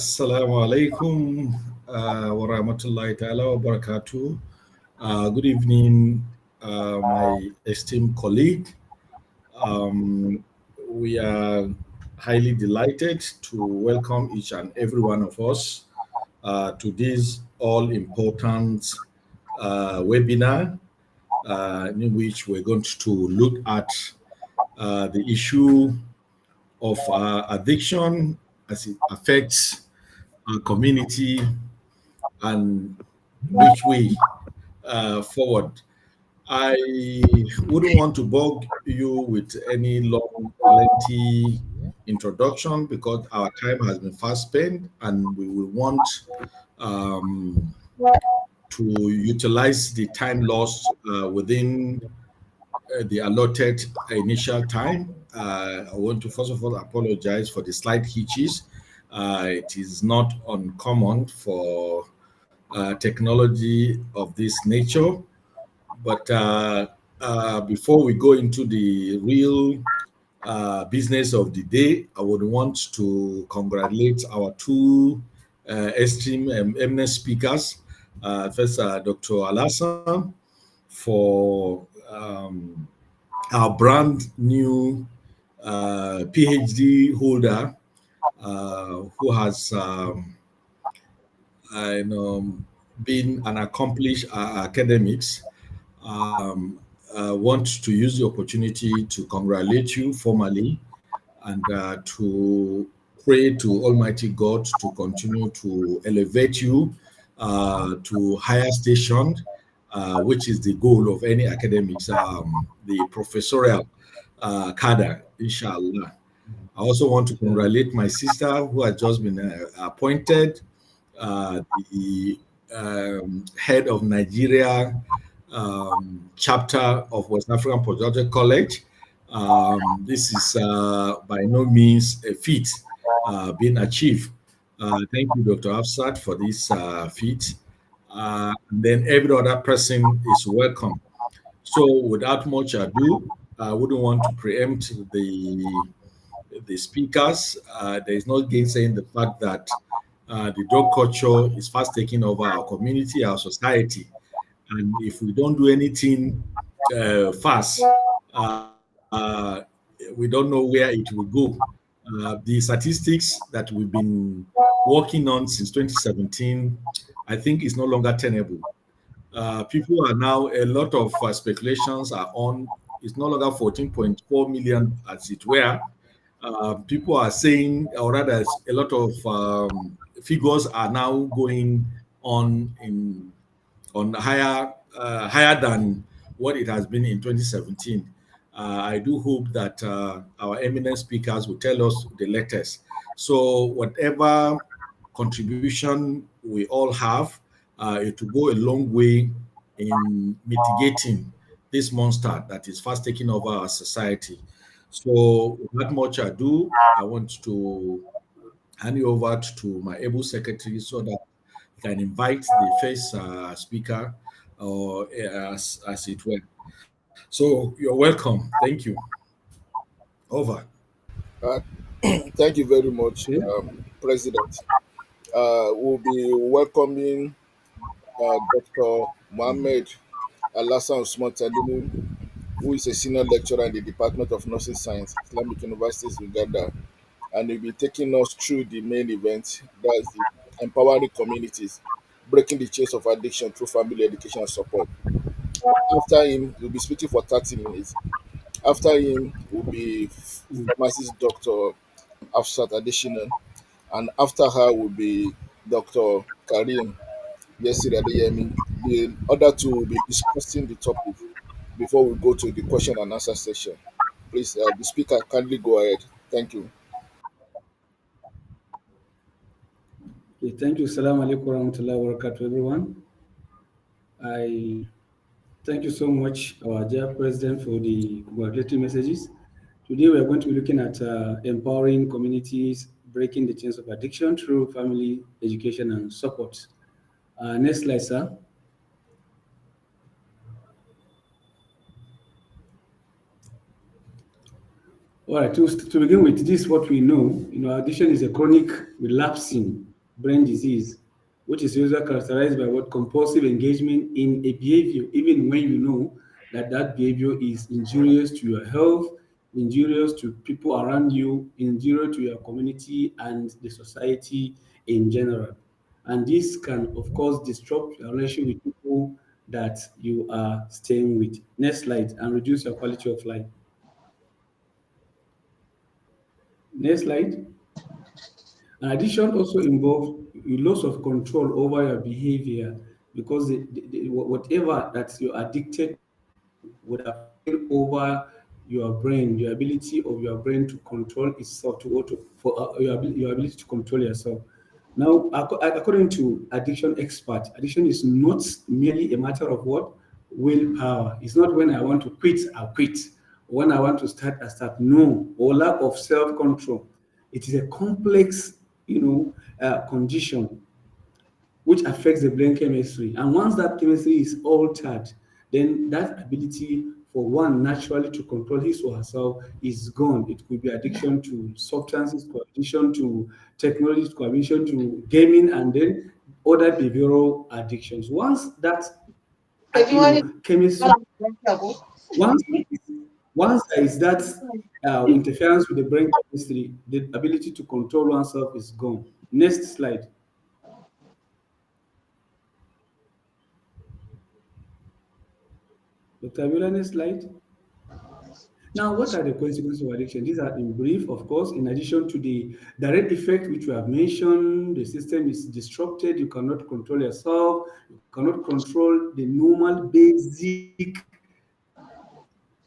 Assalamu alaikum wa rahmatullahi ta'ala wa barakatuh. Good evening, my esteemed colleague. Um, we are highly delighted to welcome each and every one of us to this all important webinar in which we're going to look at the issue of addiction as it affects our community and which way forward. I wouldn't want to bog you with any long, lengthy introduction because our time has been fast spent and we will want um, to utilize the time lost within the allotted initial time. I want to first of all apologize for the slight hitches. It is not uncommon for technology of this nature. But before we go into the real business of the day, I would want to congratulate our two esteemed eminent speakers. First, Dr. Alhassan for our brand new PhD holder who has been an accomplished academics. Want to use the opportunity to congratulate you formally and to pray to Almighty God to continue to elevate you to higher stations, which is the goal of any academics, the professorial cadre, inshallah. I also want to congratulate my sister who has just been appointed the head of Nigeria chapter of West African Postgraduate College. This is by no means a feat being achieved. Thank you, Dr. Hafsat, for this feat. And then every other person is welcome. So without much ado, I wouldn't want to preempt the speakers. There is no gainsaying the fact that the drug culture is fast taking over our community, our society. And if we don't do anything fast, we don't know where it will go. The statistics that we've been working on since 2017, I think is no longer tenable. People are now, a lot of speculations are on, it's no longer 14.4 million as it were. People are saying, or rather, a lot of figures are now going on on higher than what it has been in 2017. I do hope that our eminent speakers will tell us the latest. So whatever contribution we all have, it will go a long way in mitigating this monster that is fast taking over our society. So without much ado, I want to hand you over to my able secretary so that he can invite the first speaker or as it were. So you're welcome. Thank you. Over. Uh, Thank you very much, Okay. President. We'll be welcoming Dr. Mohammed Alhassan Usman Tanimu, who is a senior lecturer in the Department of Nursing Science, Islamic Universities, Uganda, and he'll be taking us through the main event, that's the empowering communities, breaking the chains of addiction through family education and support. After him, he'll be speaking for 30 minutes. After him will be Mm. pharmacist Dr. Hafsat Adesina, and after her will be Dr. Kareem, Yesir. The other two will be discussing the topic before we go to the question and answer session. Please, the speaker, kindly go ahead. Thank you. Okay, thank you. Assalamu alaikum warahmatullahi wabarakatuh, everyone. I thank you so much, our dear President, for the congratulatory messages. Today, we are going to be looking at empowering communities, breaking the chains of addiction through family education and support. Next slide, sir. All right, to begin with, this is what we know. Addiction is a chronic relapsing brain disease, which is usually characterized by what compulsive engagement in a behavior, even when you know that that behavior is injurious to your health, injurious to people around you, injurious to your community and the society in general. And this can, of course, disrupt your relationship with people that you are staying with. Next slide, and reduce your quality of life. Next slide. And addiction also involves a loss of control over your behavior because whatever that you're addicted to would have taken over your brain, your ability of your brain to control itself, your ability to control yourself. Now, according to addiction experts, addiction is not merely a matter of what willpower. It's not when I want to quit, I'll quit. When I want to start, I start. No, or lack of self-control. It is a complex, condition which affects the brain chemistry. And once that chemistry is altered, then that ability for one naturally to control his or herself is gone. It could be addiction to substances, addiction to technology, addiction to gaming, and then other behavioral addictions. Once that chemistry, once once there is that interference with the brain chemistry, the ability to control oneself is gone. Next slide. Dr. Abiola, next slide. Now, what are the consequences of addiction? These are in brief, of course, in addition to the direct effect which we have mentioned, the system is disrupted, you cannot control yourself, you cannot control the normal basic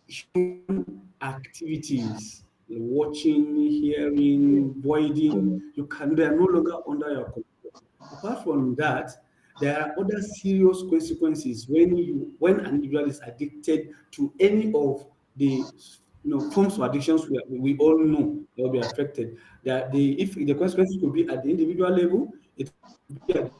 human activities, watching, hearing, voiding, they are no longer under your control. Apart from that, there are other serious consequences when an individual is addicted to any of the forms of addictions we all know they will be affected. If the consequences could be at the individual level, it could be at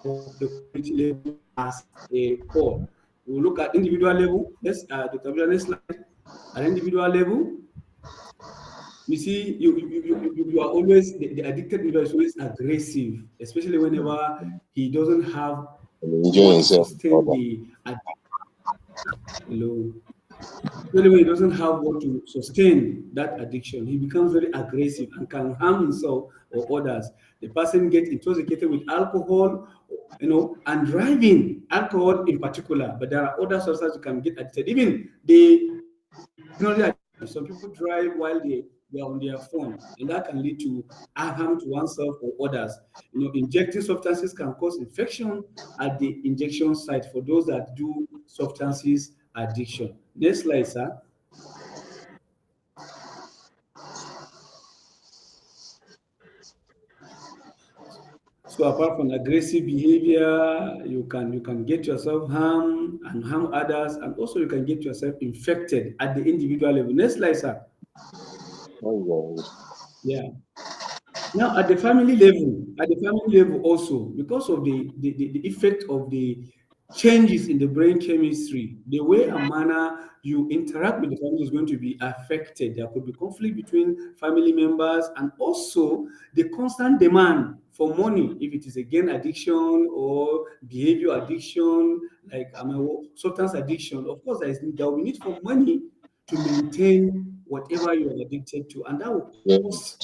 the community level as a whole. We look at individual level. Let's the next slide. At individual level, you see, you are always the addicted individual is always aggressive, especially whenever he doesn't have Enjoy what to yourself. sustain the hello. Especially when he doesn't have what to sustain that addiction, he becomes very aggressive and can harm himself or others. The person gets intoxicated with alcohol, and driving, alcohol in particular, but there are other substances you can get addicted. Even the technology addiction. Some people drive while they are on their phone, and that can lead to harm to oneself or others. Injecting substances can cause infection at the injection site for those that do substances addiction. Next slide, sir. So apart from aggressive behavior, you can get yourself harm and harm others, and also you can get yourself infected at the individual level. Next slide, sir. Yeah. Now at the family level also, because of the effect of the changes in the brain chemistry, the way and manner you interact with the family is going to be affected. There could be conflict between family members, and also the constant demand for money, if it is again addiction or behavior addiction, like substance addiction. Of course, there will be need for money to maintain whatever you are addicted to, and that will cause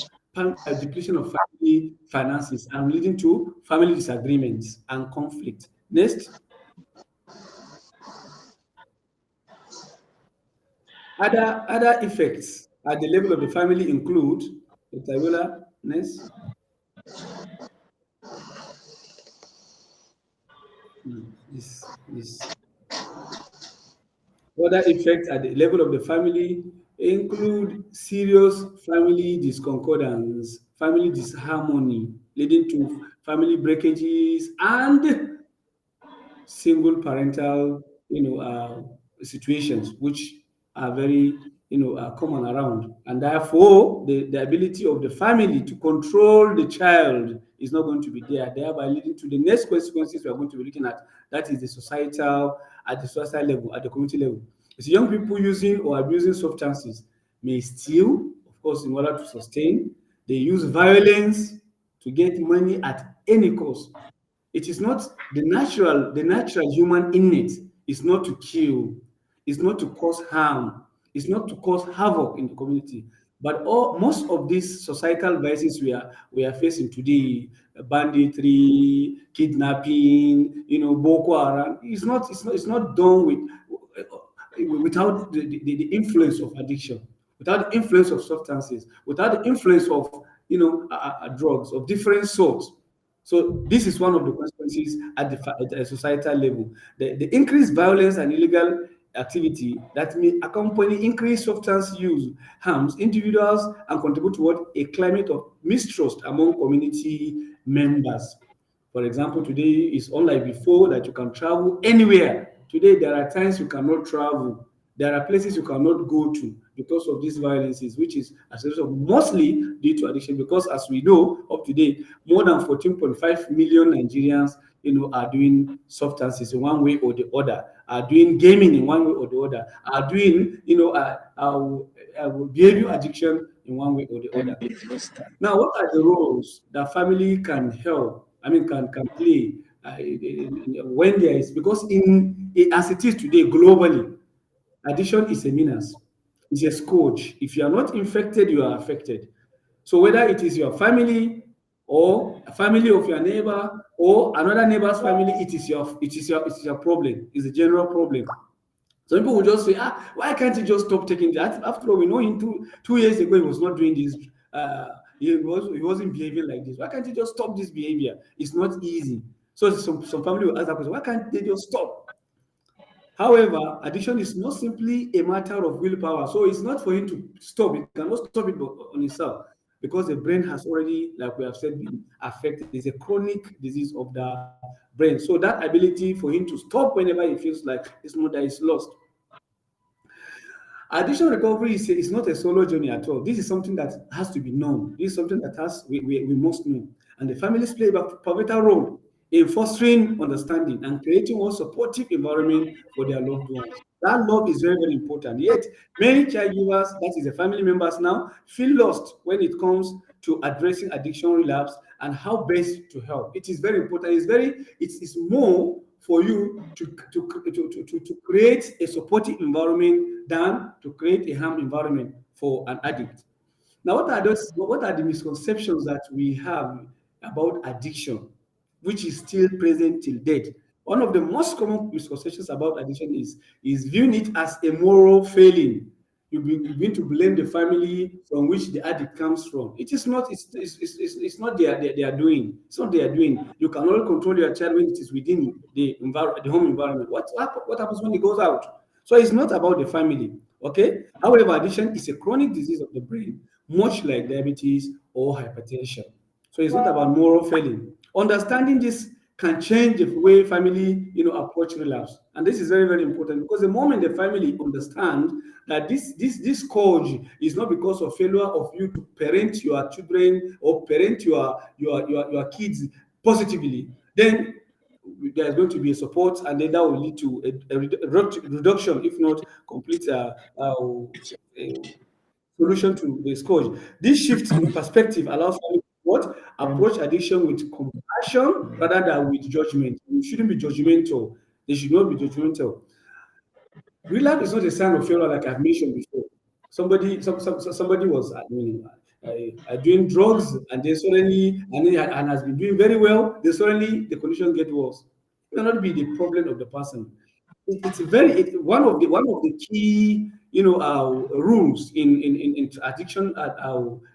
depletion of family finances and leading to family disagreements and conflict. Next. Other effects at the level of the family include, Dr. Abiola, next. This other effects at the level of the family include serious family disconcordance, family disharmony, leading to family breakages and single parental, situations, which are very, common around. And therefore, the ability of the family to control the child is not going to be there, thereby leading to the next consequences we are going to be looking at. That is at the societal level, at the community level. So young people using or abusing substances may steal, of course, in order to sustain. They use violence to get money at any cost. It is not the natural human innate is not to kill, is not to cause harm, is not to cause havoc in the community. But most of these societal vices we are facing today, banditry, kidnapping, Boko Haram, it's not done without the influence of addiction, without the influence of substances, without the influence of drugs of different sorts. So this is one of the consequences at the societal level. The increased violence and illegal activity that may accompany increased substance use harms individuals and contribute toward a climate of mistrust among community members. For example, today is unlike before that you can travel anywhere. Today, there are times you cannot travel. There are places you cannot go to because of these violences, which is as a result mostly due to addiction. Because as we know, up to date, more than 14.5 million Nigerians, are doing substances in one way or the other, are doing gaming in one way or the other, are doing, behavior addiction in one way or the other. Now, what are the roles that family can help? I mean, can play when there is, because as it is today globally, addiction is a menace, it's a scourge. If you are not infected, you are affected. So whether it is your family or a family of your neighbor or another neighbor's family, it is your problem. It's a general problem. Some people will just say, why can't he just stop taking that? After all, we know him 2 years ago he was not doing this. He wasn't behaving like this. Why can't he just stop this behavior? It's not easy. So some family will ask that question, why can't they just stop? However, addiction is not simply a matter of willpower. So it's not for him to stop. He cannot stop it on himself because the brain has already, like we have said, been affected. It's a chronic disease of the brain. So that ability for him to stop whenever he feels like his mother is lost. Addiction recovery is not a solo journey at all. This is something that has to be known. This is something that we must know. And the families play a pivotal role in fostering understanding and creating a supportive environment for their loved ones. That love is very, very important. Yet, many caregivers, that is the family members now, feel lost when it comes to addressing addiction relapse and how best to help. It is very important. It's more for you to create a supportive environment than to create a harm environment for an addict. Now, what are the misconceptions that we have about addiction, which is still present till date? One of the most common misconceptions about addiction is viewing it as a moral failing. You begin to blame the family from which the addict comes from. It is not. It's not they are doing. It's not they are doing. You can only control your child when it is within the home environment. What happens when he goes out? So it's not about the family. Okay. However, addiction is a chronic disease of the brain, much like diabetes or hypertension. So it's not about moral failing. Understanding this can change the way family, approach relapse. And this is very, very important because the moment the family understands that this scourge is not because of failure of you to parent your children or parent your kids positively, then there's going to be a support, and then that will lead to a reduction, if not complete solution to the scourge. This shift in perspective allows family to approach addiction with compassion rather than with judgment. You shouldn't be judgmental. They should not be judgmental. Relapse is not a sign of failure, like I've mentioned before. Somebody was doing drugs, and they suddenly and has been doing very well. They suddenly the condition get worse. It cannot be the problem of the person. One of the key rules in addiction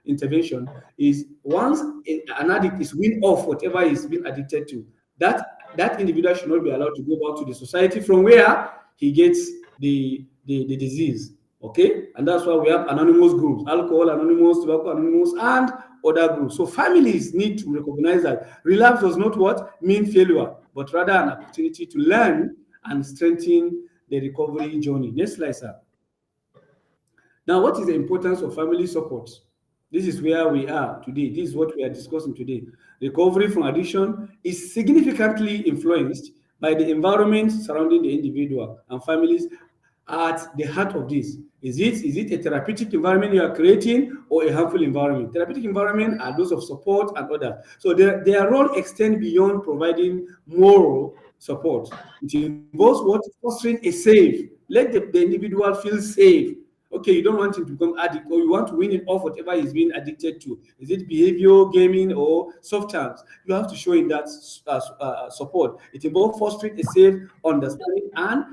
intervention is once an addict is weaned off whatever he's been addicted to, that individual should not be allowed to go back to the society from where he gets the disease. Okay, and that's why we have anonymous groups: alcohol anonymous, tobacco anonymous, and other groups. So families need to recognize that relapse does not mean failure, but rather an opportunity to learn and strengthen the recovery journey. Next slide, sir. Now, what is the importance of family support? This is where we are today. This is what we are discussing today. Recovery from addiction is significantly influenced by the environment surrounding the individual, and families are at the heart of this. Is it a therapeutic environment you are creating or a harmful environment? Therapeutic environment are those of support and others. So their role extends beyond providing moral support. It involves what? Fostering a safe. Let the individual feel safe. Okay, you don't want him to become addict, or you want to win him off whatever he's being addicted to. Is it behavior, gaming, or substance? You have to show him that support. It involves fostering a safe understanding and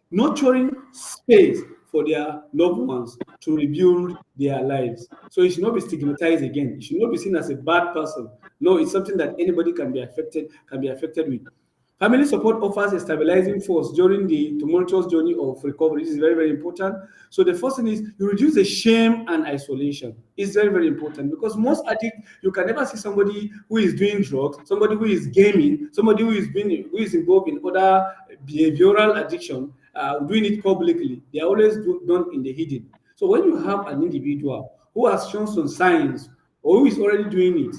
nurturing space for their loved ones to rebuild their lives. So it should not be stigmatized again. It should not be seen as a bad person. No, it's something that anybody can be affected with. Family support offers a stabilizing force during the tumultuous journey of recovery. This is very, very important. So the first thing is you reduce the shame and isolation. It's very, very important because most addicts, you can never see somebody who is doing drugs, somebody who is gaming, somebody who is involved in other behavioral addiction, doing it publicly. They are always done in the hidden. So when you have an individual who has shown some signs or who is already doing it,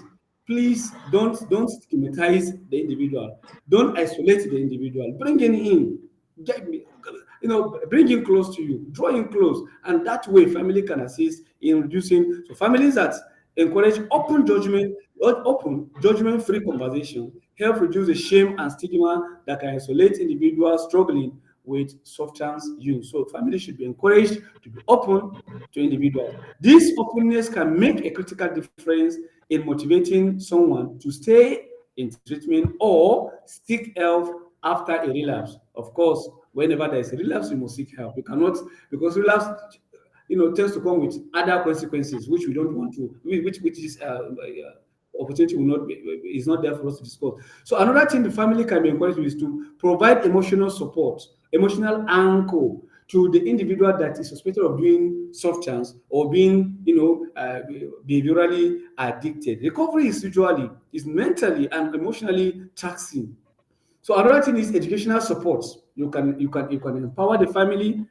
please don't stigmatize the individual. Don't isolate the individual. Bring him in. Bring him close to you. Draw him close, and that way, family can assist in reducing. So families that encourage open judgment-free conversation help reduce the shame and stigma that can isolate individuals struggling with substance use. So families should be encouraged to be open to individuals. This openness can make a critical difference in motivating someone to stay in treatment or seek help after a relapse. Of course, whenever there is a relapse, you must seek help. You cannot, because relapse tends to come with other consequences which we don't want to, which is opportunity will not be, is not there for us to discuss. So another thing the family can be encouraged with is to provide emotional support, emotional anchor to the individual that is suspected of doing substance or being, behaviorally addicted. Recovery is mentally and emotionally taxing. So another thing is educational support. You can empower the family,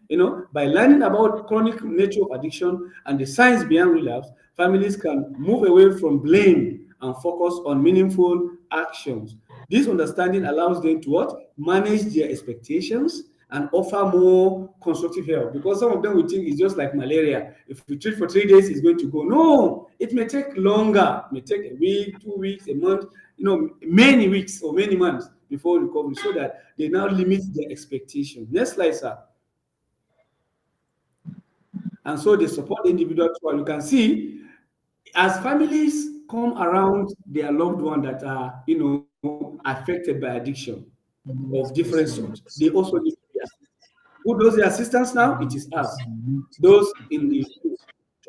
by learning about chronic nature of addiction and the science behind relapse. Families can move away from blame and focus on meaningful actions. This understanding allows them to what? Manage their expectations and offer more constructive help. Because some of them will think it's just like malaria. If we treat for 3 days, it's going to go. No, it may take longer. It may take a week, 2 weeks, a month, many weeks or many months before recovery, so that they now limit their expectation. Next slide, sir. And so they support the individual too. You can see as families come around their loved one that are, affected by addiction of different sorts, they also need to be assisted. Who does the assistance now? It is us. Those in the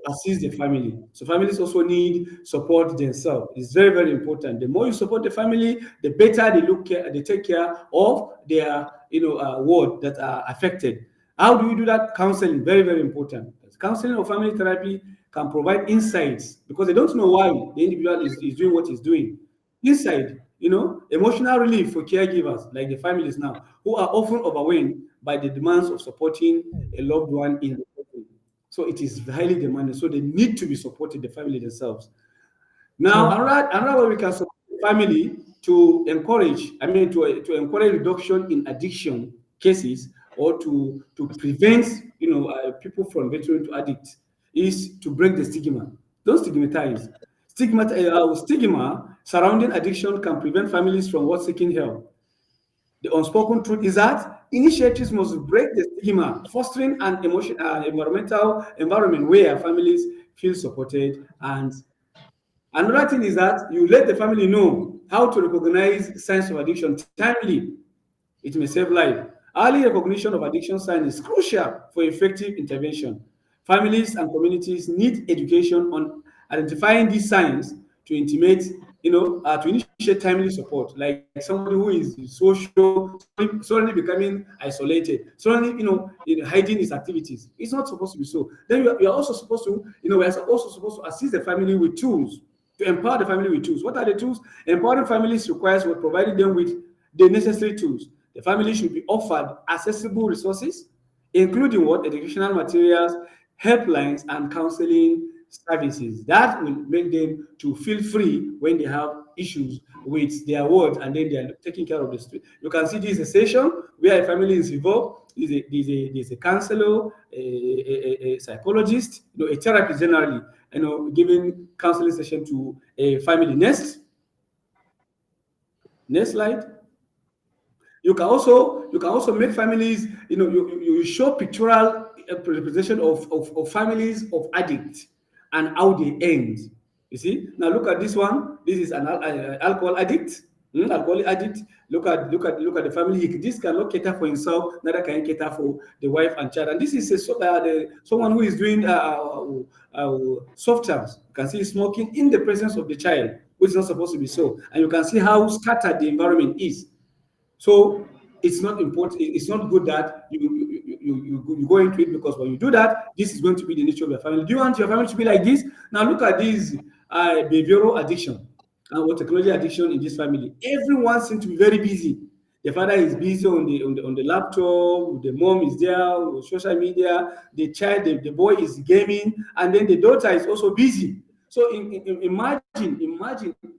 to assist the family. So families also need support themselves. It's very, very important. The more you support the family, the better they take care of their, ward that are affected. How do you do that? Counseling, very, very important. Counseling or family therapy can provide insights because they don't know why the individual is doing what he's doing. Insight, emotional relief for caregivers like the families now, who are often overwhelmed by the demands of supporting a loved one in the family. So it is highly demanding. So they need to be supported, the family themselves. Now, another way we can support the family to encourage reduction in addiction cases or to prevent people from venturing to addict is to break the stigma. Don't stigmatize. Stigma surrounding addiction can prevent families from seeking help. The unspoken truth is that initiatives must break the stigma, fostering an environmental environment where families feel supported. And another thing is that you let the family know how to recognize signs of addiction timely. It may save life. Early recognition of addiction signs is crucial for effective intervention. Families and communities need education on identifying these signs to initiate timely support. Like somebody who is social, suddenly becoming isolated, suddenly hiding his activities. It's not supposed to be so. Then you are also supposed to, we are also supposed to assist the family with tools to empower the family with tools. What are the tools? Empowering families requires providing them with the necessary tools. The family should be offered accessible resources, including educational materials, helplines, and counseling services. That will make them to feel free when they have issues with their wards, and then they are taking care of the street. You can see this is a session where a family is involved. There's a counselor, a psychologist, a therapist generally, giving counseling session to a family. Next slide. You can also make families, you show pictorial representation of families of addicts and how they end. You see, now look at this one. This is an alcohol addict. Alcoholic addict. Look at the family. This cannot cater for himself, neither can he cater for the wife and child. And this is someone who is doing substance. You can see smoking in the presence of the child, which is not supposed to be so. And you can see how scattered the environment is. So it's not important. It's not good that you go into it, because when you do that, this is going to be the nature of your family. Do you want your family to be like this? Now look at this behavioral addiction or technology addiction in this family. Everyone seems to be very busy. The father is busy on the laptop. The mom is there on social media. The child, the boy is gaming, and then the daughter is also busy. So imagine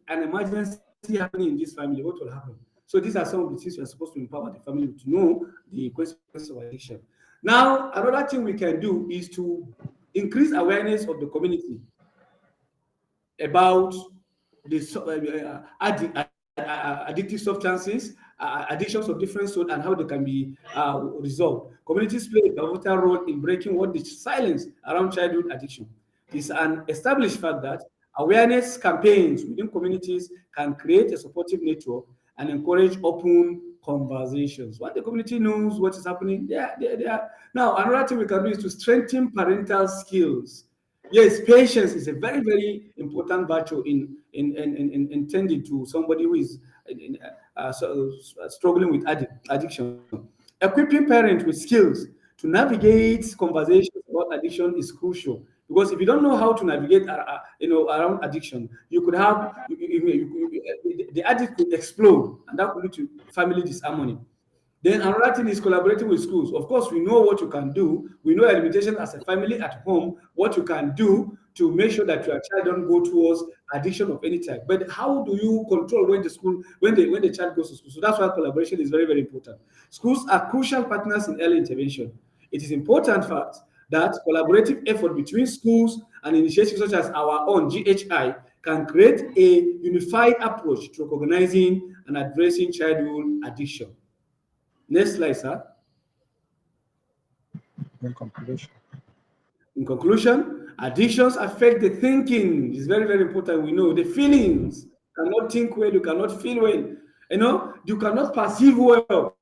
an emergency happening in this family. What will happen? So these are some of the things we are supposed to empower the family to know the consequences of addiction. Now, another thing we can do is to increase awareness of the community about the addictive substances, addictions of different sorts, and how they can be resolved. Communities play a pivotal role in breaking what the silence around childhood addiction. It's an established fact that awareness campaigns within communities can create a supportive network and encourage open conversations. When the community knows what is happening, they are. Now, another thing we can do is to strengthen parental skills. Yes, patience is a very, very important virtue in tending to somebody who is struggling with addiction. Equipping parents with skills to navigate conversations about addiction is crucial, because if you don't know how to navigate, around addiction, you could have the addict could explode, and that could lead to family disharmony. Then another thing is collaborating with schools. Of course, we know what you can do. We know a limitation as a family at home, what you can do to make sure that your child don't go towards addiction of any type. But how do you control when the child goes to school? So that's why collaboration is very, very important. Schools are crucial partners in early intervention. It is important fact that collaborative effort between schools and initiatives such as our own GHI can create a unified approach to recognizing and addressing childhood addiction. Next slide, sir. In conclusion, addictions affect the thinking. It's very, very important. We know the feelings. You cannot think well, you cannot feel well. You cannot perceive well,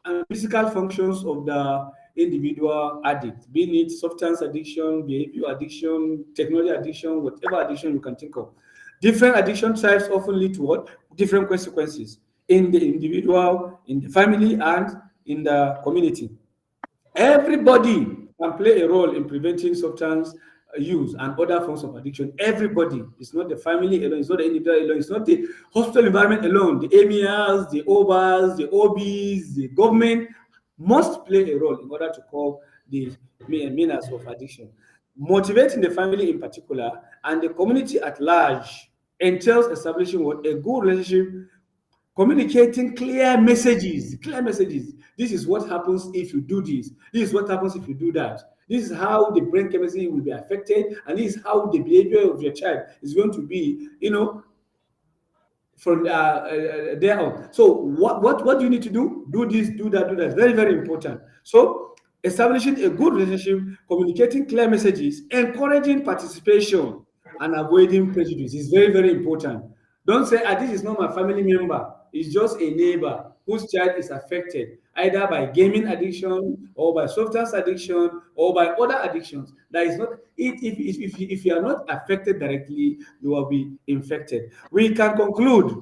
and physical functions of the individual addict, be it substance addiction, behavior addiction, technology addiction, whatever addiction you can think of. Different addiction types often lead to what? Different consequences in the individual, in the family, and in the community. Everybody can play a role in preventing substance use and other forms of addiction. Everybody. It's not the family alone, it's not the individual alone, it's not the hospital environment alone. The emirs, the OBAs, the OBs, the government must play a role in order to curb the menace of addiction. Motivating the family in particular and the community at large entails establishing what a good relationship, communicating clear messages. This is what happens if you do this. This is what happens if you do that. This is how the brain chemistry will be affected, and this is how the behavior of your child is going to be, from there on. So what do you need to do? Do this, do that, do that. Very, very important. So establishing a good relationship, communicating clear messages, encouraging participation, and avoiding prejudice is very, very important. Don't say, this is not my family member. It's just a neighbor whose child is affected either by gaming addiction or by substance addiction or by other addictions. That is not it. If you are not affected directly, you will be infected. We can conclude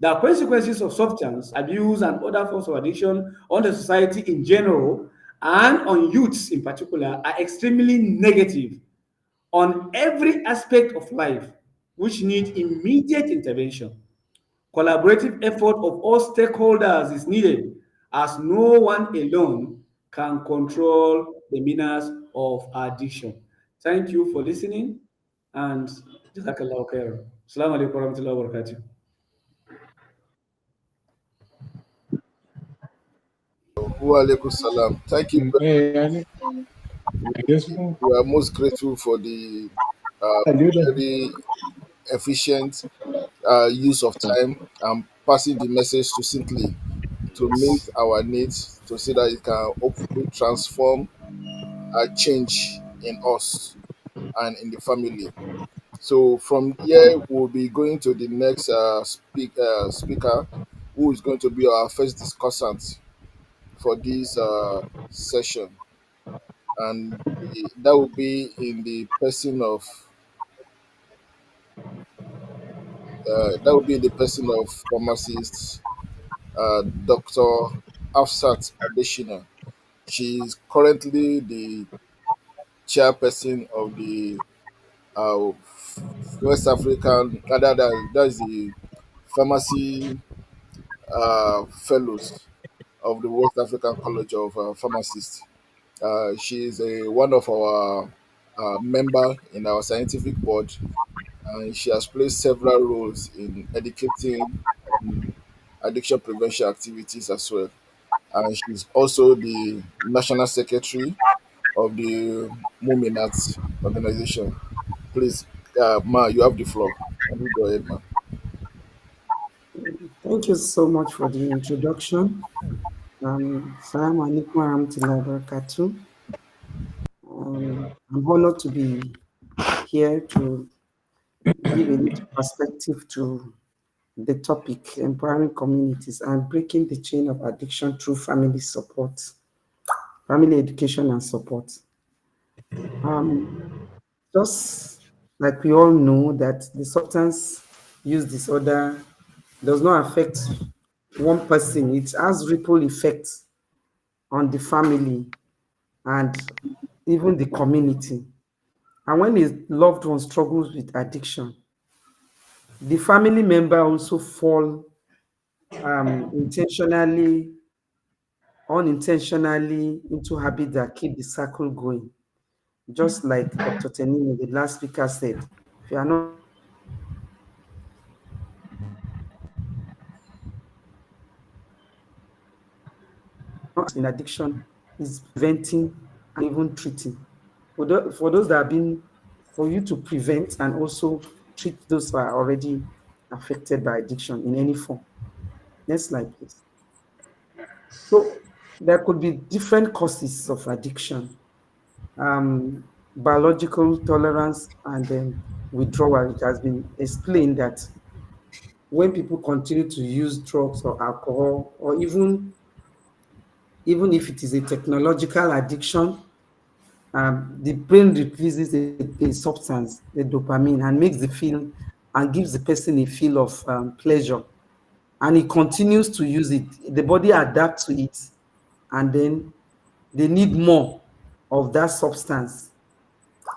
the consequences of substance abuse and other forms of addiction on the society in general and on youths in particular are extremely negative on every aspect of life, which need immediate intervention. Collaborative effort of all stakeholders is needed, as no one alone can control the menace of addiction. Thank you for listening, and Jazakallah khair. Assalamu alaikum warahmatullahi wabarakatuh. Wa alaikum salam. Thank you. We are most grateful for the very efficient use of time and passing the message succinctly to meet our needs to see that it can hopefully transform a change in us and in the family. So from here, we'll be going to the next speaker, who is going to be our first discussant for this session, and that will be in the person of pharmacist Dr. Hafsat Adesina. She is currently the chairperson of the uh, West African, that's the pharmacy fellows of the West African College of Pharmacists. She is one of our member in our scientific board, and she has played several roles in educating on addiction prevention activities as well. And she's also the national secretary of the Muminat organization. Please, Ma, you have the floor. Can you go ahead, ma? Thank you so much for the introduction. Assalamu alaikum warahmatullahi wabarakatuh. I'm honored to be here to give a little perspective to the topic, empowering communities and breaking the chain of addiction through family support, family education and support. Just like we all know that the substance use disorder does not affect one person, it has ripple effects on the family and even the community. And when a loved one struggles with addiction, the family member also fall intentionally, unintentionally into habits that keep the circle going. Just like Dr. Tanimu, the last speaker, said, if you are not in addiction, is preventing and even treating. For those that have been, for you to prevent and also treat those who are already affected by addiction in any form. Next slide, please. So there could be different causes of addiction. Biological tolerance and withdrawal. It has been explained that when people continue to use drugs or alcohol, or even if it is a technological addiction, the brain releases a substance, the dopamine, and makes the feel and gives the person a feel of pleasure. And he continues to use it. The body adapts to it, and then they need more of that substance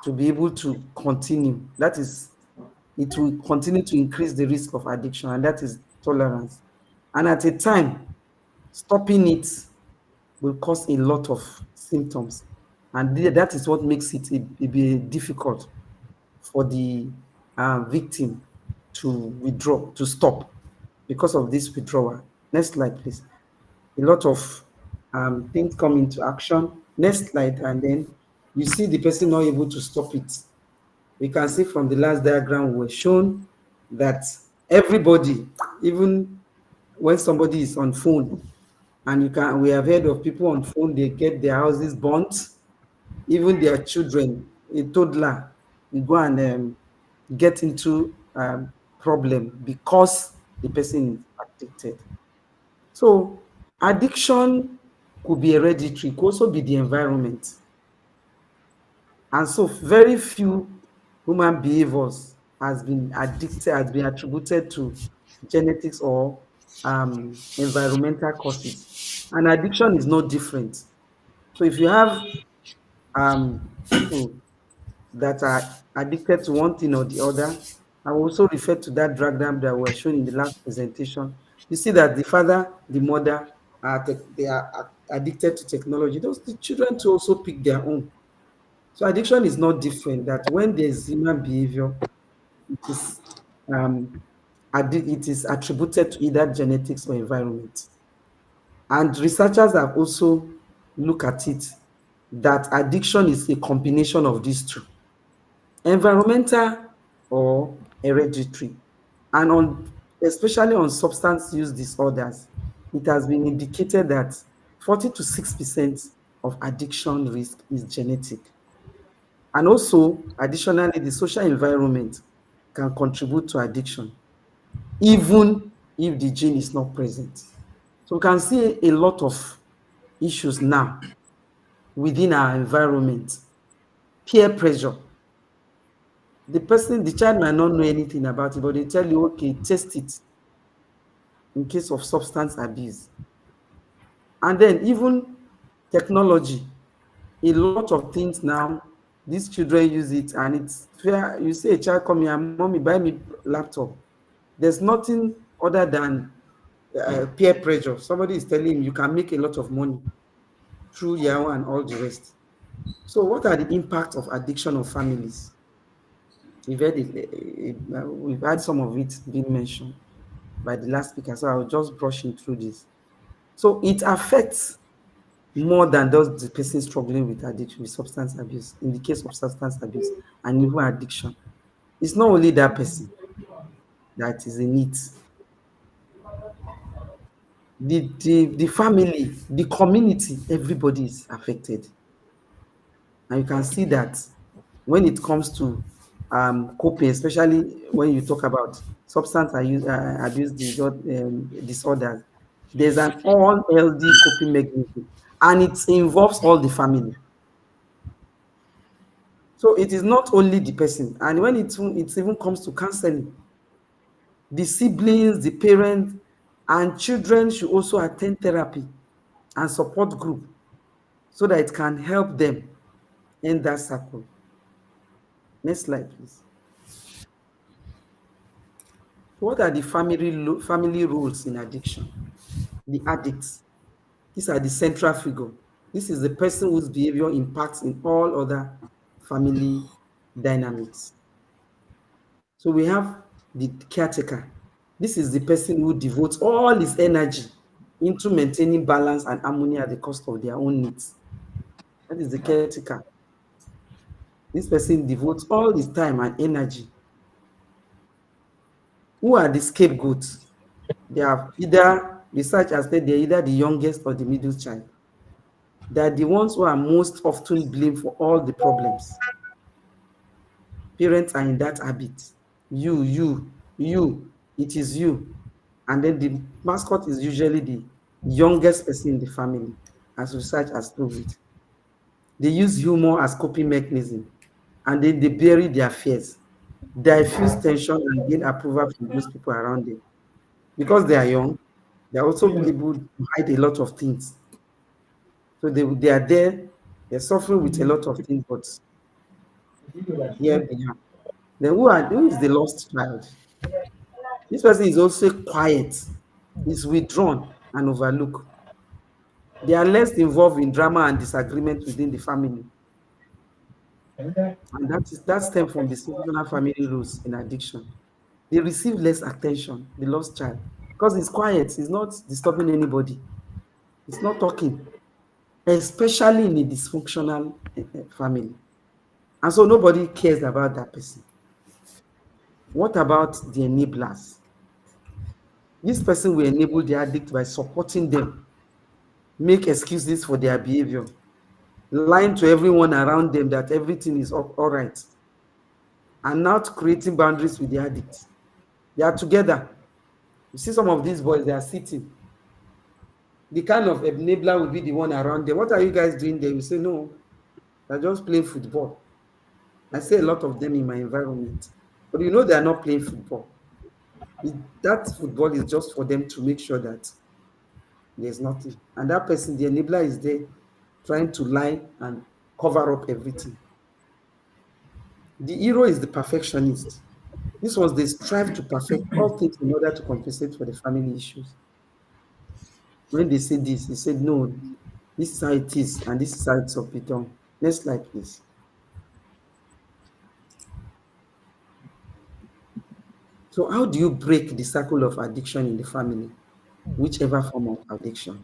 to be able to continue. That is, it will continue to increase the risk of addiction, and that is tolerance. And at a time, stopping it will cause a lot of symptoms. And that is what makes it be difficult for the victim to withdraw, to stop because of this withdrawal. Next slide, please. A lot of things come into action. Next slide, and then you see the person not able to stop it. We can see from the last diagram we were shown that everybody, even when somebody is on phone, and we have heard of people on phone, they get their houses burnt, even their children, a toddler, we go and get into problem because the person is addicted. So addiction could be hereditary, could also be the environment. And so very few human behaviors has been attributed to genetics or environmental causes. And addiction is no different. So if you have people that are addicted to one thing or the other, I will also refer to that diagram that was shown in the last presentation. You see that the father, the mother, they are addicted to technology. The children to also pick their own. So addiction is not different. That when there's human behavior, it is it is attributed to either genetics or environment. And researchers have also looked at it that addiction is a combination of these two, environmental or hereditary. And especially on substance use disorders, it has been indicated that 40 to 6% of addiction risk is genetic. And also, additionally, the social environment can contribute to addiction, even if the gene is not present. So we can see a lot of issues now within our environment. Peer pressure. The child might not know anything about it, but they tell you, okay, test it in case of substance abuse. And then even technology, a lot of things now, these children use it, and it's fair. You see a child come here, mommy, buy me laptop. There's nothing other than peer pressure. Somebody is telling him you can make a lot of money through Yahoo and all the rest. So what are the impacts of addiction on families? We've had some of it being mentioned by the last speaker, so I'll just brushing through this. So it affects more than just the person struggling with addiction, with substance abuse, in the case of substance abuse and even addiction. It's not only that person that is in it. The family, the community, everybody is affected. And you can see that when it comes to coping, especially when you talk about substance abuse disorders, there's an unhealthy coping mechanism, and it involves all the family. So it is not only the person. And when it even comes to counseling, the siblings, the parents, and children should also attend therapy and support group so that it can help them in that circle. Next slide, please. What are the family roles in addiction? The addicts. These are the central figure. This is the person whose behavior impacts in all other family dynamics. So we have the caretaker. This is the person who devotes all his energy into maintaining balance and harmony at the cost of their own needs. That is the caretaker. This person devotes all his time and energy. Who are the scapegoats? They are either, research has said, they're either the youngest or the middle child. They are the ones who are most often blamed for all the problems. Parents are in that habit. You, it is you. And then the mascot is usually the youngest person in the family, as research has proved it. They use humor as coping mechanism, and then they bury their fears. They diffuse tension and gain approval from those people around them. Because they are young, they're also able to hide a lot of things. So they are there, they're suffering with a lot of things, but here they are. Then who is the lost child? This person is also quiet, is withdrawn and overlooked. They are less involved in drama and disagreement within the family. And that stems from the dysfunctional family rules in addiction. They receive less attention, the lost child, because he's quiet, he's not disturbing anybody, he's not talking, especially in a dysfunctional family. And so nobody cares about that person. What about the enablers? This person will enable the addict by supporting them, make excuses for their behavior, lying to everyone around them that everything is all right, and not creating boundaries with the addict. They are together. You see some of these boys, they are sitting. The kind of enabler will be the one around them. What are you guys doing there? You say, no, they're just playing football. I see a lot of them in my environment. But you know they are not playing football. That football is just for them to make sure that there's nothing. And that person, the enabler, is there trying to lie and cover up everything. The hero is the perfectionist. This was they strive to perfect all things in order to compensate for the family issues. When they said this, he said, no, this is how it is, and this is how it's up be done. Next slide, please. So how do you break the cycle of addiction in the family, whichever form of addiction?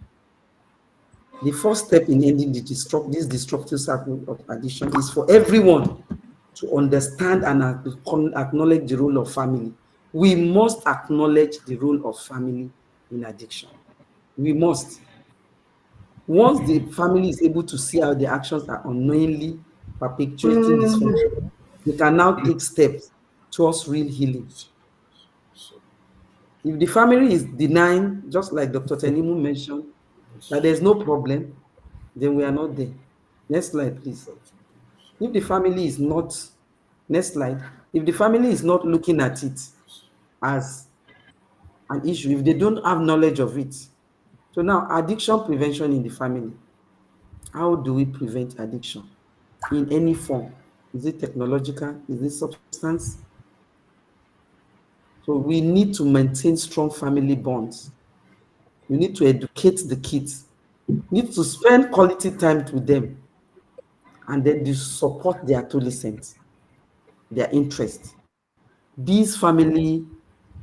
The first step in ending this destructive cycle of addiction is for everyone to understand and acknowledge the role of family. We must acknowledge the role of family in addiction. We must. Once the family is able to see how the actions are unknowingly perpetuating dysfunction, they can now take steps towards real healing. If the family is denying, just like Dr. Tanimu mentioned, that there's no problem, then we are not there. Next slide, please. If the family is not, next slide, if the family is not looking at it as an issue, if they don't have knowledge of it. So now, addiction prevention in the family. How do we prevent addiction in any form? Is it technological? Is it substance? So we need to maintain strong family bonds. We need to educate the kids. We need to spend quality time with them. And then to support their adolescents, their interests. This family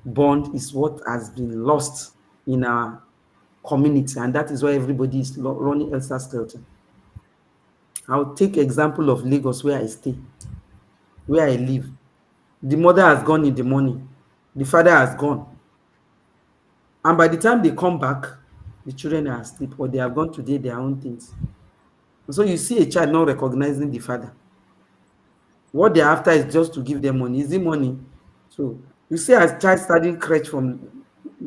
bond is what has been lost in our community, and that is why everybody is running Elsa Skeleton. I'll take example of Lagos, where I stay, where I live. The mother has gone in the morning, the father has gone, and by the time they come back, the children are asleep or they have gone to do their own things. And so you see a child not recognizing the father. What they're after is just to give them money, easy money. So you see a child studying crèche from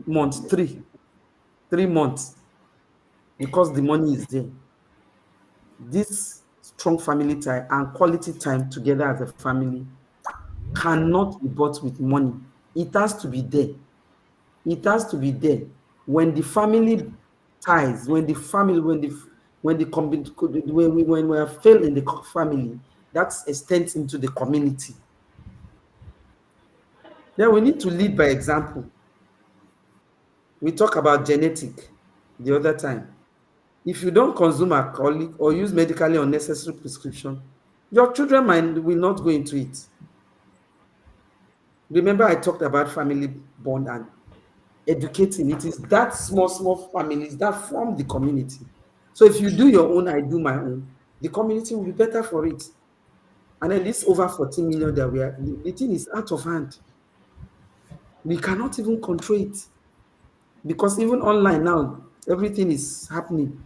month 3 months, because the money is there. This strong family time and quality time together as a family cannot be bought with money. It has to be there. It has to be there. When the family ties, when we are failed in the family, that extends into the community. Then we need to lead by example. We talk about genetic the other time. If you don't consume alcoholic or use medically unnecessary prescription, your children will not go into it. Remember, I talked about family bond and educating. It is that small families that form the community. So if you do your own, I do my own, the community will be better for it. And then this over 14 million that the thing is out of hand. We cannot even control it, because even online now, everything is happening.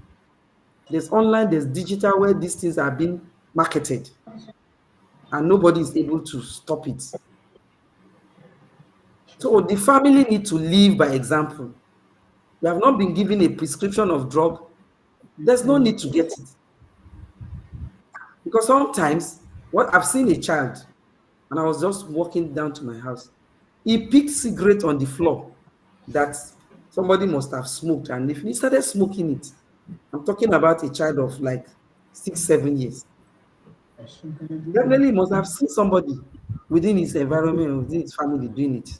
There's online, there's digital, where these things are being marketed, and nobody is able to stop it. So the family need to live by example. We have not been given a prescription of drug. There's no need to get it. Because sometimes, what I've seen a child, and I was just walking down to my house, he picked cigarette on the floor that somebody must have smoked, and if he started smoking it, I'm talking about a child of like 6-7 years. Definitely he must have seen somebody within his environment, within his family doing it.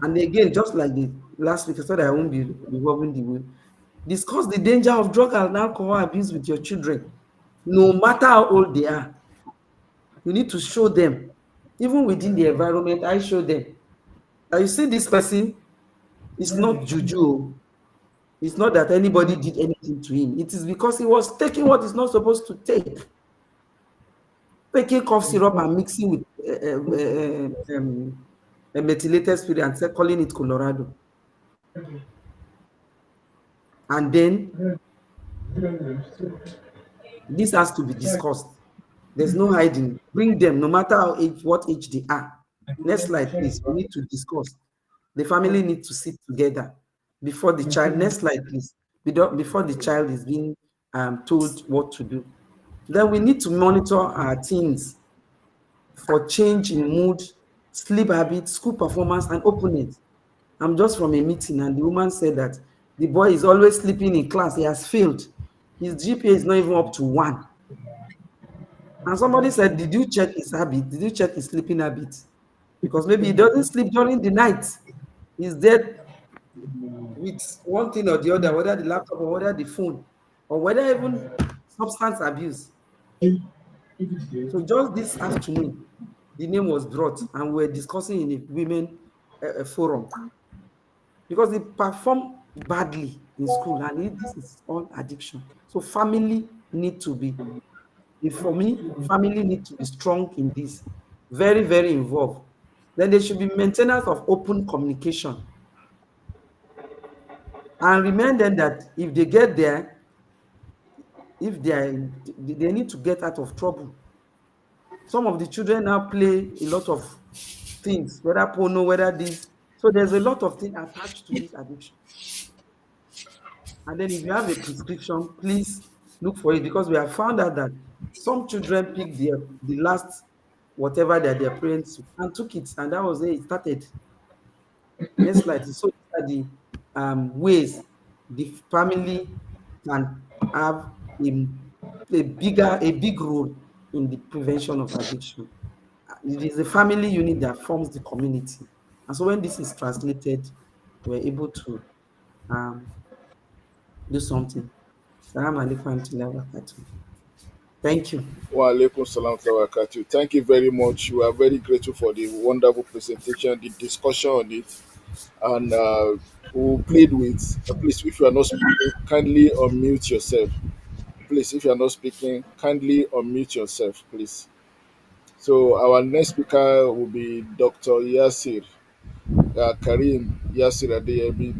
And again, just like the last week, I thought I won't be involving the will. Discuss the danger of drug and alcohol abuse with your children, no matter how old they are. You need to show them, even within the environment. I show them. Now you see, this person is not juju. It's not that anybody did anything to him. It is because he was taking what he's not supposed to take. Taking cough syrup and mixing with a methylated spirit and calling it Colorado. And then this has to be discussed. There's no hiding. Bring them, no matter what age they are. Next slide, please. We need to discuss. The family needs to sit together before the child. Next slide, please. Before the child is being told what to do. Then we need to monitor our teens for change in mood, sleep habits, school performance, and openness. I'm just from a meeting, and the woman said that the boy is always sleeping in class. He has failed. His GPA is not even up to 1. And somebody said, did you check his habit? Did you check his sleeping habits? Because maybe he doesn't sleep during the night. He's there with one thing or the other, whether the laptop or whether the phone, or whether even substance abuse. So just this afternoon, the name was brought, and we were discussing in a women forum, because they perform badly in school, and this is all addiction. So family need to be, for me, family need to be strong in this, very, very involved. Then there should be maintenance of open communication, and remind them that if they get there, if they need to get out of trouble. Some of the children now play a lot of things, whether porno, whether this. So there's a lot of things attached to this addiction. And then if you have a prescription, please look for it, because we have found out that some children picked the last whatever that their parents took and took it, and that was it started. Next slide. So these are the ways the family can have a big role in the prevention of addiction. It is the family unit that forms the community. And so when this is translated, we're able to do something. Salam alaikum wa rahmatullahi wa barakatuh. Thank you. Wa alaikum salam wa barakatuh. Thank you very much. We are very grateful for the wonderful presentation, the discussion on it, and who played with. Please, if you are not speaking, kindly unmute yourself. Please, if you are not speaking, kindly unmute yourself, please. So our next speaker will be Dr. Yesir Kareem Yesir Adeyemi.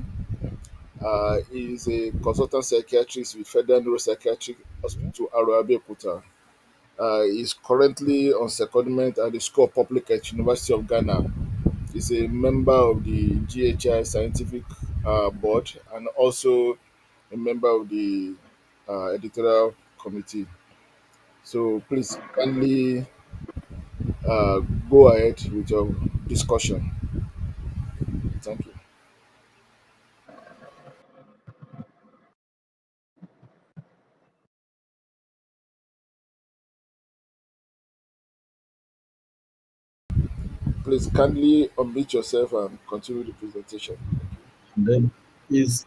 He is a consultant psychiatrist with Federal Neuropsychiatric Hospital, Abeokuta. He is currently on secondment at the School of Public Health, University of Ghana. He's a member of the GHI Scientific Board, and also a member of the editorial committee. So please kindly go ahead with your discussion. Thank you. Please kindly unmute yourself and continue the presentation. And then is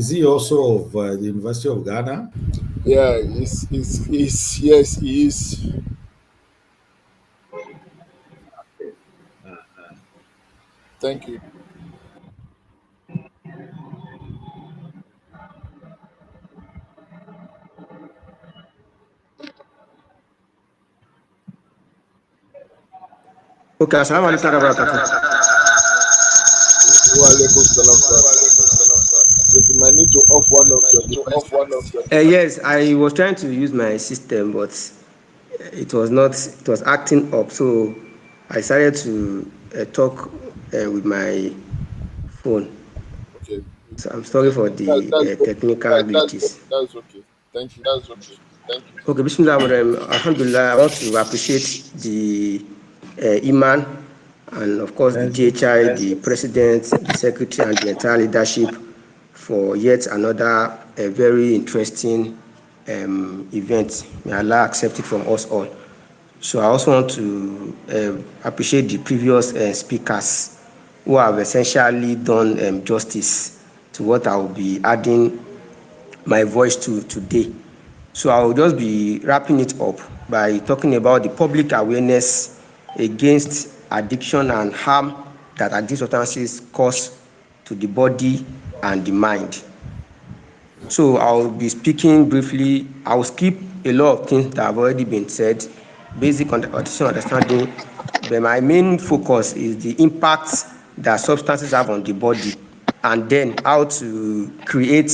he also of the University of Ghana? Yeah, yes, he is. Thank you. Okay, assalamu alaikum warahmatullahi. Wa alaikum salam. But you might need to off one of your devices. Yes, I was trying to use my system, but it was not. It was acting up, so I decided to talk with my phone. Okay. So I'm sorry for the technical glitches. That's okay. Thank you. Okay, Bismillah, Alhamdulillah, I want to appreciate the Iman and of course the GHI, the President, the Secretary, and the entire leadership for yet another very interesting event. May Allah accept it from us all. So I also want to appreciate the previous speakers who have essentially done justice to what I will be adding my voice to today. So I will just be wrapping it up by talking about the public awareness against addiction and harm that addiction substances cause to the body and the mind. So I will be speaking briefly. I will skip a lot of things that have already been said, basic addiction understanding, but my main focus is the impact that substances have on the body, and then how to create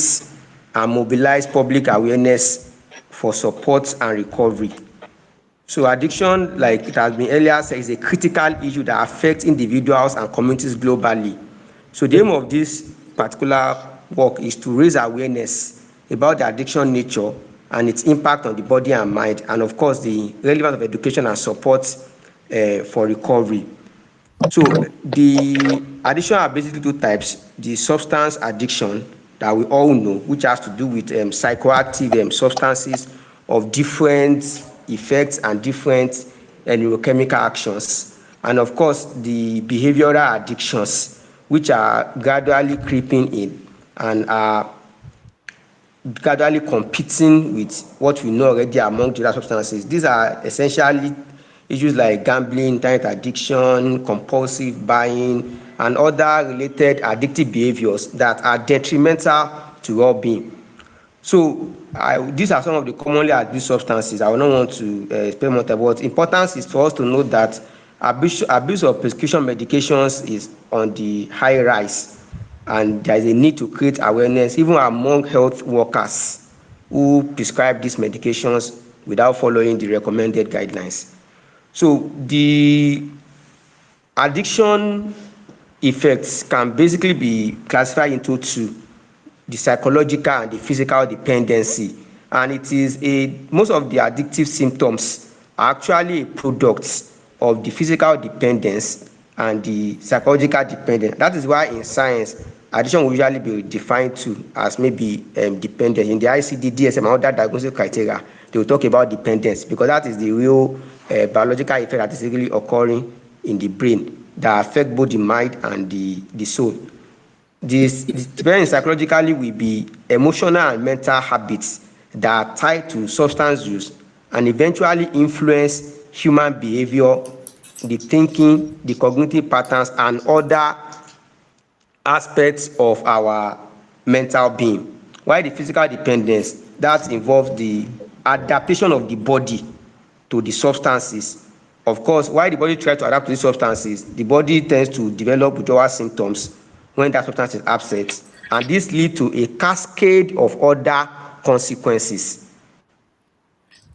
and mobilize public awareness for support and recovery. So addiction, like it has been earlier said, is a critical issue that affects individuals and communities globally. So the aim of this particular work is to raise awareness about the addiction nature and its impact on the body and mind, and of course the relevance of education and support for recovery. So the addiction are basically two types: the substance addiction that we all know, which has to do with psychoactive substances of different effects and different neurochemical actions, and of course the behavioral addictions, which are gradually creeping in and are gradually competing with what we know already among the other substances. These are essentially issues like gambling, internet addiction, compulsive buying, and other related addictive behaviors that are detrimental to well-being. So these are some of the commonly abused substances. I will not want to spend more time, but importance is for us to know that abuse of prescription medications is on the high rise, and there is a need to create awareness even among health workers who prescribe these medications without following the recommended guidelines. So the addiction effects can basically be classified into two: the psychological and the physical dependency. And it is most of the addictive symptoms are actually products of the physical dependence and the psychological dependence. That is why in science, addiction will usually be defined to as maybe dependence. In the ICD, DSM, and other diagnostic criteria, they will talk about dependence, because that is the real biological effect that is really occurring in the brain that affect both the mind and the soul. This depending psychologically will be emotional and mental habits that are tied to substance use and eventually influence human behavior, the thinking, the cognitive patterns, and other aspects of our mental being. While the physical dependence, that involves the adaptation of the body to the substances. Of course, while the body tries to adapt to these substances, the body tends to develop withdrawal symptoms when that substance is absent, and this leads to a cascade of other consequences,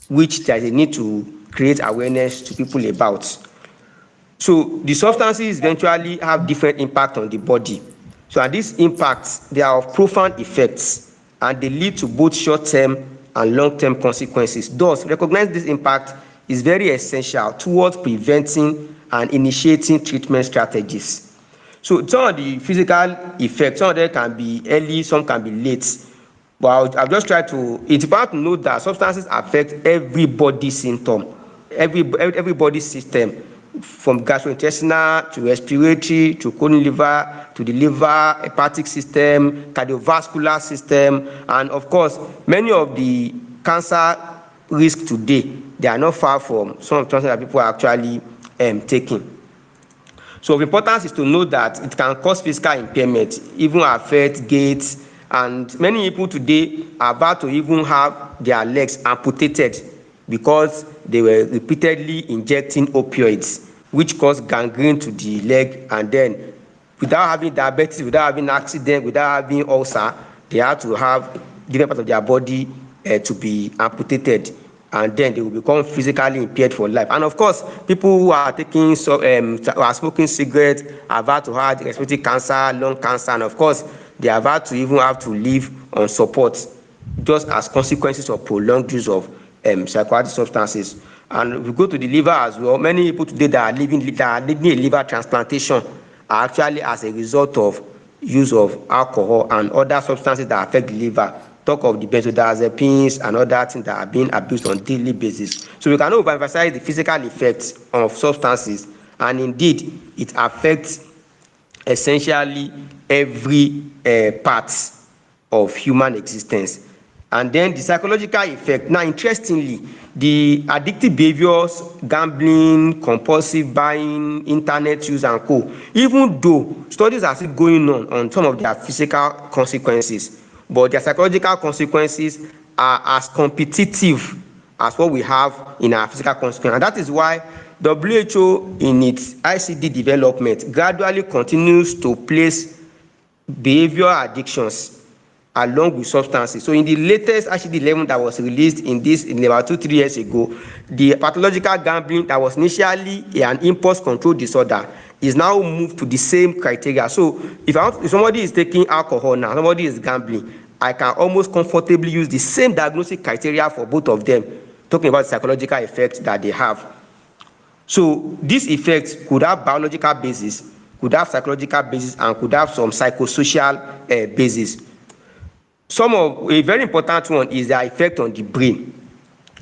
which there is a need to create awareness to people about. So the substances eventually have different impact on the body. So and these impacts, they are of profound effects, and they lead to both short-term and long-term consequences. Thus, recognize this impact is very essential towards preventing and initiating treatment strategies. So some of the physical effects, some of them can be early, some can be late. But I've just tried to, it's important to note that substances affect every body symptom, every body system, from gastrointestinal to respiratory to colon liver to the liver, hepatic system, cardiovascular system, and of course, many of the cancer risks today, they are not far from some of the substances that people are actually taking. So of importance is to know that it can cause physical impairment, even affect gait, and many people today are about to even have their legs amputated because they were repeatedly injecting opioids, which cause gangrene to the leg, and then without having diabetes, without having accident, without having ulcer, they have to have different parts of their body to be amputated, and then they will become physically impaired for life. And of course, people who are taking who are smoking cigarettes are about to have respiratory cancer, lung cancer, and of course, they are about to even have to live on support just as consequences of prolonged use of psychoactive substances. And if we go to the liver as well, many people today that are needing a liver transplantation are actually as a result of use of alcohol and other substances that affect the liver. Talk of the benzodiazepines and other things that are being abused on a daily basis. So we cannot overemphasize the physical effects of substances, and indeed it affects essentially every part of human existence. And then the psychological effect. Now, interestingly, the addictive behaviors, gambling, compulsive buying, internet use, and co., even though studies are still going on some of their physical consequences, but their psychological consequences are as competitive as what we have in our physical consequences. And that is why WHO in its ICD development gradually continues to place behavioral addictions along with substances. So in the latest ICD-11 that was released in about 2-3 years ago, the pathological gambling that was initially an impulse control disorder is now moved to the same criteria. So if somebody is taking alcohol now, somebody is gambling, I can almost comfortably use the same diagnostic criteria for both of them, talking about the psychological effects that they have. So these effects could have biological basis, could have psychological basis, and could have some psychosocial basis. A very important one is their effect on the brain.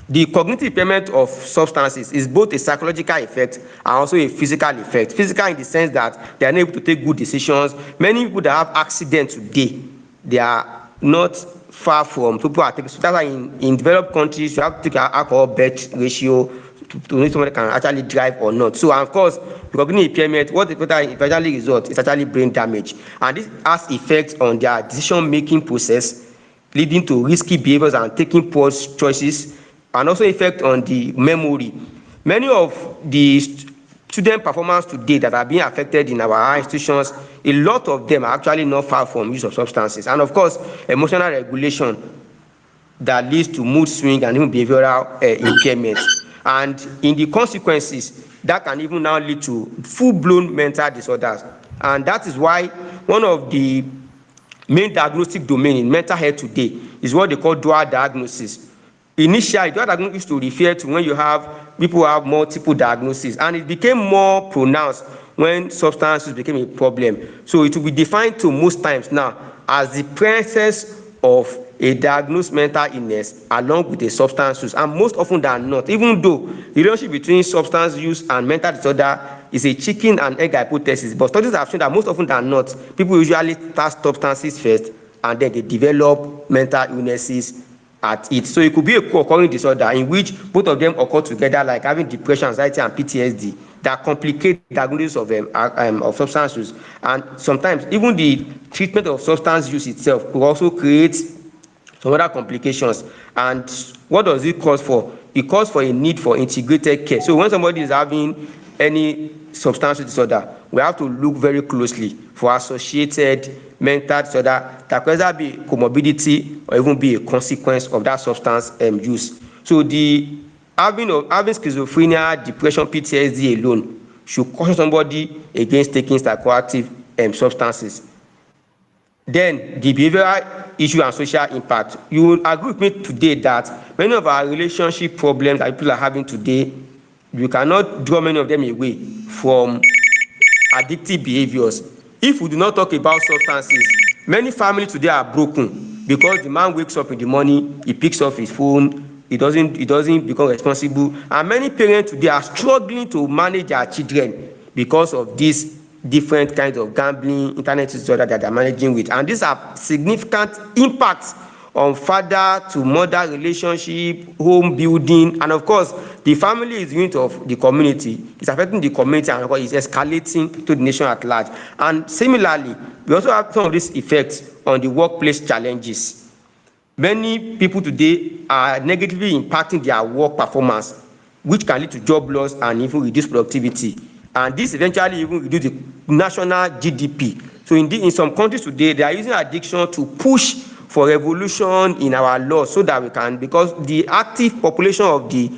The cognitive impairment of substances is both a psychological effect and also a physical effect. Physical in the sense that they are not able to take good decisions. Many people that have accidents today, they are not far from people are taking. So that's why in developed countries you have to take an alcohol birth ratio to know somebody can actually drive or not. So, and of course, because cognitive impairment, what the eventually result is actually brain damage, and this has effects on their decision-making process, leading to risky behaviors and taking poor choices, and also effect on the memory. Many of the student performance today that are being affected in our higher institutions, a lot of them are actually not far from use of substances, and of course, emotional regulation that leads to mood swing and even behavioral impairment. And in the consequences, that can even now lead to full-blown mental disorders. And that is why one of the main diagnostic domain in mental health today is what they call dual diagnosis. Initially, dual diagnosis used to refer to when you have people who have multiple diagnoses, and it became more pronounced when substance use became a problem. So it will be defined to most times now as the presence of a diagnosed mental illness along with a substance use, and most often than not, even though the relationship between substance use and mental disorder is a chicken and egg hypothesis, but studies have shown that most often than not, people usually start substances first and then they develop mental illnesses at it. So it could be a co-occurring disorder in which both of them occur together, like having depression, anxiety, and PTSD, that complicate the diagnosis of substance use. And sometimes even the treatment of substance use itself could also create some other complications. And what does it cause for? It calls for a need for integrated care. So when somebody is having any substance use disorder, we have to look very closely for associated mental disorder that could either be comorbidity or even be a consequence of that substance use. So the having schizophrenia, depression, PTSD alone should caution somebody against taking psychoactive substances. Then the behavioral issue and social impact. You will agree with me today that many of our relationship problems that people are having today, you cannot draw many of them away from addictive behaviors. If we do not talk about substances, many families today are broken because the man wakes up in the morning, he picks up his phone, he doesn't become responsible, and many parents today are struggling to manage their children because of these different kinds of gambling, internet disorder that they are managing with, and these are significant impacts on father to mother relationship, home building, and of course the family is the unit of the community. It's affecting the community, and of course it's escalating to the nation at large. And similarly, we also have some of these effects on the workplace challenges. Many people today are negatively impacting their work performance, which can lead to job loss and even reduce productivity, and this eventually even reduce the national GDP. So in some countries today, they are using addiction to push for revolution in our laws so that we can, because the active population of the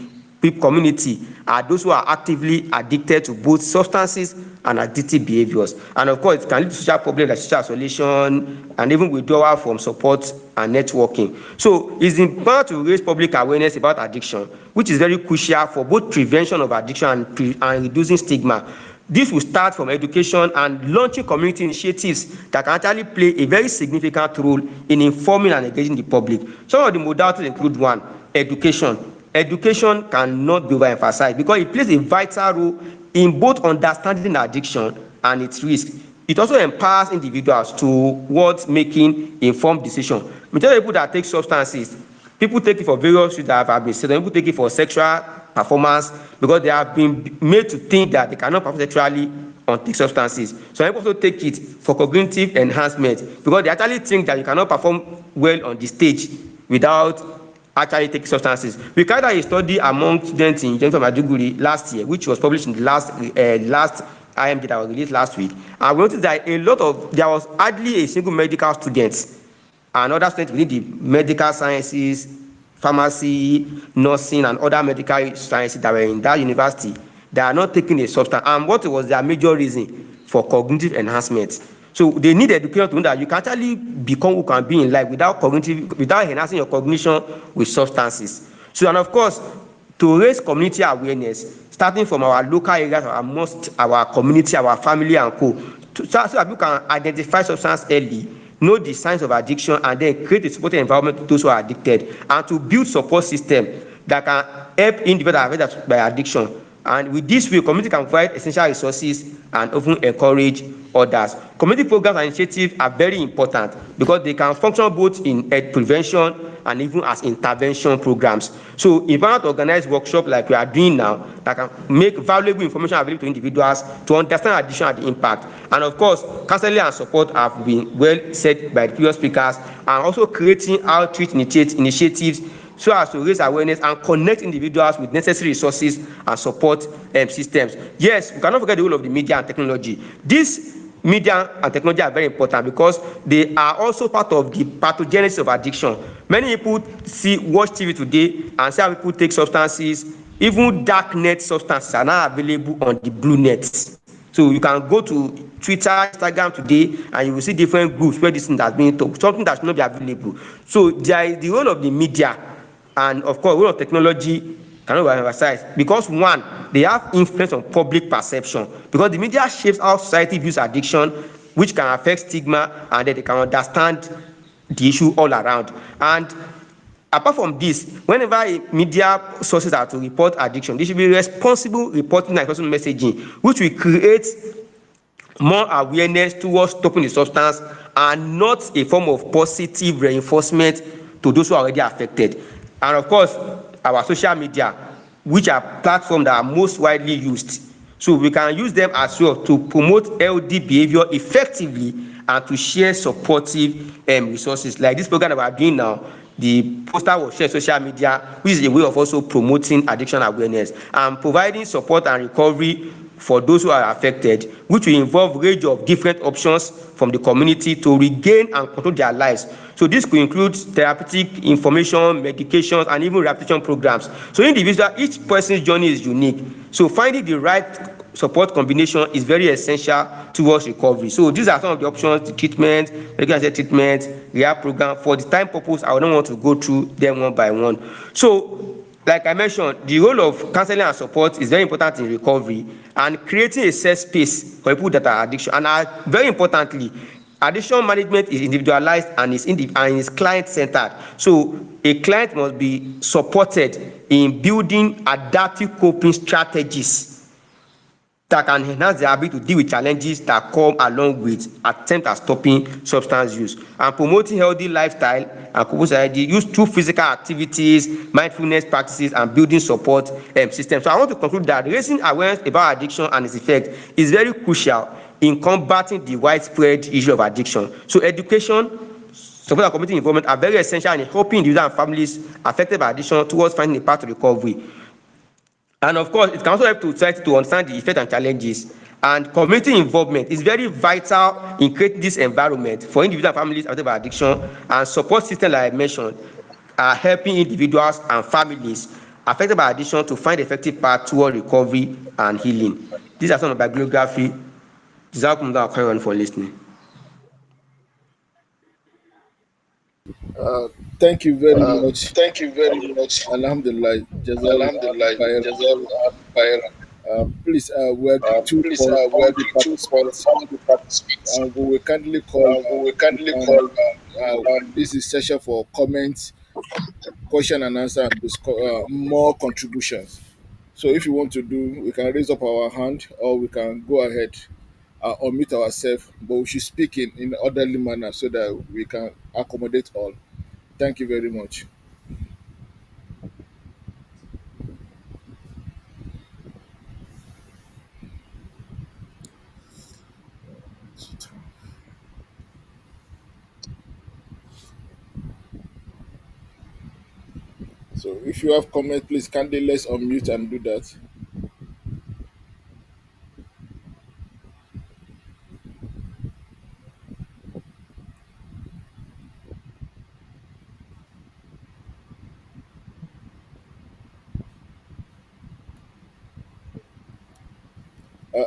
community are those who are actively addicted to both substances and addictive behaviors. And of course, it can lead to social problems like social isolation and even withdrawal from support and networking. So it's important to raise public awareness about addiction, which is very crucial for both prevention of addiction and reducing stigma. This will start from education and launching community initiatives that can actually play a very significant role in informing and engaging the public. Some of the modalities include: one, education. Education cannot be overemphasized because it plays a vital role in both understanding addiction and its risk. It also empowers individuals towards making informed decisions. Majority of people that take substances, people take it for various reasons that have been said. People take it for sexual performance because they have been made to think that they cannot perform sexually on take substances. Some people also take it for cognitive enhancement because they actually think that you cannot perform well on the stage without actually taking substances. We carried out a study among students in University of Maiduguri last year, which was published in the last IMD that was released last week, and we noticed that there was hardly a single medical student and other students within the medical sciences, pharmacy, nursing, and other medical sciences that were in that university that are not taking a substance. And what was their major reason? For cognitive enhancement. So they need education to know that you can actually become who can be in life without enhancing your cognition with substances. So, and of course, to raise community awareness, starting from our local areas, our community, our family, and so that people can identify substance early, know the signs of addiction, and then create a supportive environment to those who are addicted, and to build support system that can help individuals affected by addiction. And with this way, community can provide essential resources and often encourage others. Community programs and initiatives are very important because they can function both in prevention and even as intervention programs. So if I want to organize workshops like we are doing now that can make valuable information available to individuals to understand addiction and the impact. And of course, counseling and support have been well said by the previous speakers, and also creating outreach initiatives so as to raise awareness and connect individuals with necessary resources and support systems. Yes, we cannot forget the role of the media and technology. This media and technology are very important because they are also part of the pathogenesis of addiction. Many people watch TV today and see how people take substances. Even dark net substances are now available on the blue net. So you can go to Twitter, Instagram today, and you will see different groups where this thing has been talked, something that should not be available. So there is the role of the media, and of course, the role of technology cannot be emphasized because one, they have influence on public perception because the media shapes how society views addiction, which can affect stigma, and then they can understand the issue all around. And apart from this, whenever media sources are to report addiction, they should be responsible reporting and responsible messaging, which will create more awareness towards stopping the substance and not a form of positive reinforcement to those who are already affected. And of course, our social media, which are platforms that are most widely used, so we can use them as well to promote healthy behavior effectively and to share supportive resources. Like this program that we are doing now, the poster was shared on social media, which is a way of also promoting addiction awareness and providing support and recovery for those who are affected, which will involve range of different options from the community to regain and control their lives. So this could include therapeutic information, medications, and even rehabilitation programs. So individual, each person's journey is unique. So finding the right support combination is very essential towards recovery. So these are some of the options: the treatment, medical treatment, rehab program. For the time purpose, I don't want to go through them one by one. So like I mentioned, the role of counseling and support is very important in recovery, and creating a safe space for people that are addiction. And very importantly, addiction management is individualized and is client centered. So a client must be supported in building adaptive coping strategies that can enhance their ability to deal with challenges that come along with attempt at stopping substance use, and promoting healthy lifestyle and couple society use through physical activities, mindfulness practices, and building support systems. So I want to conclude that raising awareness about addiction and its effect is very crucial in combating the widespread issue of addiction. So education, support, and community involvement are very essential in helping individuals and families affected by addiction towards finding a path to recovery. And of course, it can also help to try to understand the effect and challenges. And community involvement is very vital in creating this environment for individual families affected by addiction, and support systems like I mentioned are helping individuals and families affected by addiction to find effective path toward recovery and healing. These are some of my bibliography. Jazakumullah khairan for listening. Thank you very much. Thank you very much. Alhamdulillah. Jazakallah Alhamdulillah. khair. Jazakallah khairan. Please, we're grateful Please, for we all are the grateful for participants. all the participants. We will kindly call We will kindly on call this is session for comments, question and answer, and more contributions. So if you want to do, we can raise up our hand or we can go ahead or mute ourselves, but we should speak in orderly manner so that we can accommodate all. Thank you very much. So if you have comment, please kindly let's unmute and do that.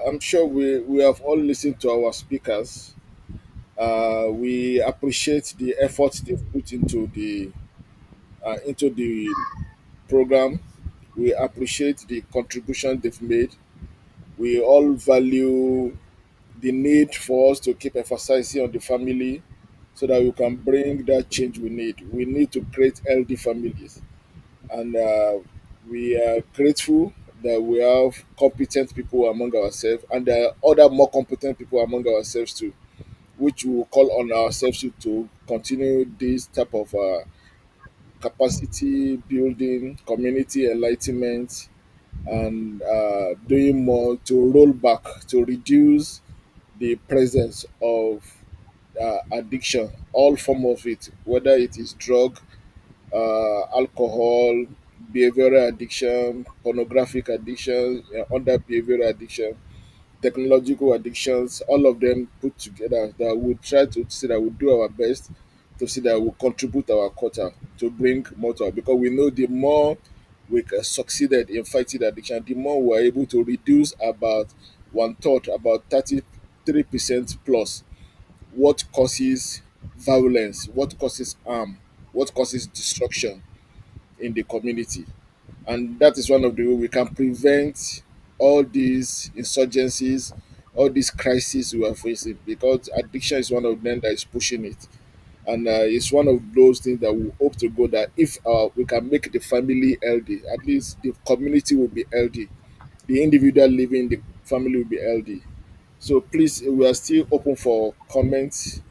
I'm sure we have all listened to our speakers. We appreciate the efforts they've put into the program. We appreciate the contribution they've made. We all value the need for us to keep emphasizing on the family so that we can bring that change we need. We need to create healthy families. And we are grateful that we have competent people among ourselves, and there are other more competent people among ourselves too, which we will call on ourselves to continue this type of capacity building, community enlightenment, and doing more to roll back, to reduce the presence of addiction, all form of it, whether it is drug, alcohol, behavioral addiction, pornographic addiction, other behavioral addiction, technological addictions, all of them put together, that we'll try to see that we do our best to see that we contribute our quota to bring more to our, because we know the more we succeeded in fighting addiction, the more we're able to reduce about one third, about 33% plus, what causes violence, what causes harm, what causes destruction in the community. And that is one of the way we can prevent all these insurgencies, all these crises we are facing, because addiction is one of them that is pushing it. And it's one of those things that we hope to go, that if we can make the family healthy, at least the community will be healthy, the individual living in the family will be healthy. So please, we are still open for comments